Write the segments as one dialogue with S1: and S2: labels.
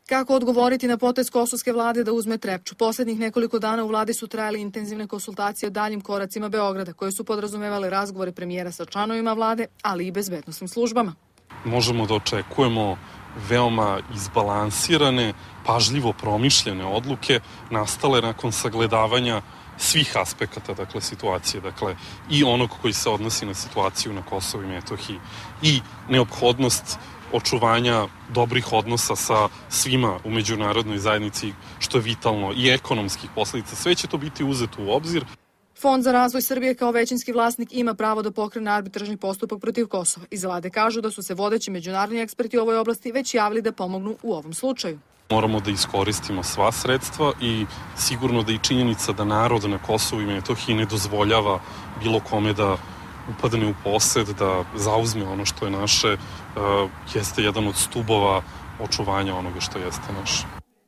S1: Kako odgovoriti na potez kosovske vlade da uzme Trepču? Poslednjih nekoliko dana u vladi su trajale intenzivne konsultacije o daljim koracima Beograda, koje su podrazumevale razgovore premijera sa članovima vlade, ali i bezbednosnim službama.
S2: Možemo da očekujemo veoma izbalansirane, pažljivo promišljene odluke nastale nakon sagledavanja svih aspekata situacije, i onog koji se odnosi na situaciju na Kosovu i Metohiji i neophodnost očuvanja dobrih odnosa sa svima u međunarodnoj zajednici, što je vitalno, i ekonomskih posledica. Sve će to biti uzeto u obzir.
S1: Fond za razvoj Srbije kao većinski vlasnik ima pravo da pokrene arbitražni postupak protiv Kosova. Iz vlade kažu da su se vodeći međunarodni eksperti u ovoj oblasti već javili da pomognu u ovom slučaju.
S2: Moramo da iskoristimo sva sredstva i sigurno da i činjenica da narod na Kosovu i Metohiji ne dozvoljava bilo kome da upadne u posed, da zauzme ono što je naše, jeste jedan od stubova očuvanja onoga što jeste naše.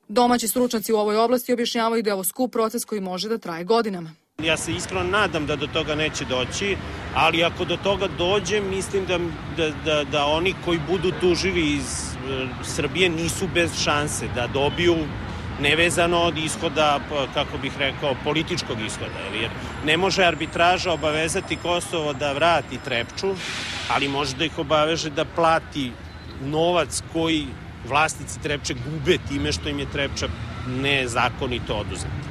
S1: Domaći stručnjaci u ovoj oblasti objašnjavaju da je ovo skup proces koji može da traje godinama.
S3: Ja se iskreno nadam da do toga neće doći, ali ako do toga dođe, mislim da oni koji budu tuživi iz Srbije nisu bez šanse da dobiju nevezano od ishoda, kako bih rekao, političkog ishoda. Jer ne može arbitraža obavezati Kosovo da vrati Trepču, ali može da ih obaveže da plati novac koji vlasnici Trepče gube time što im je Trepča nezakonito oduzeta.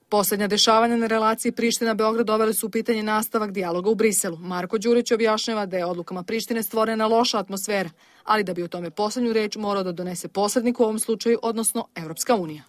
S1: Poslednja dešavanja na relaciji Priština-Beograd doveli su u pitanje nastavak dijaloga u Briselu. Marko Đurić objašnjava da je odlukama Prištine stvorena loša atmosfera, ali da bi o tome poslednju reč morao da donese posrednik u ovom slučaju, odnosno Evropska unija.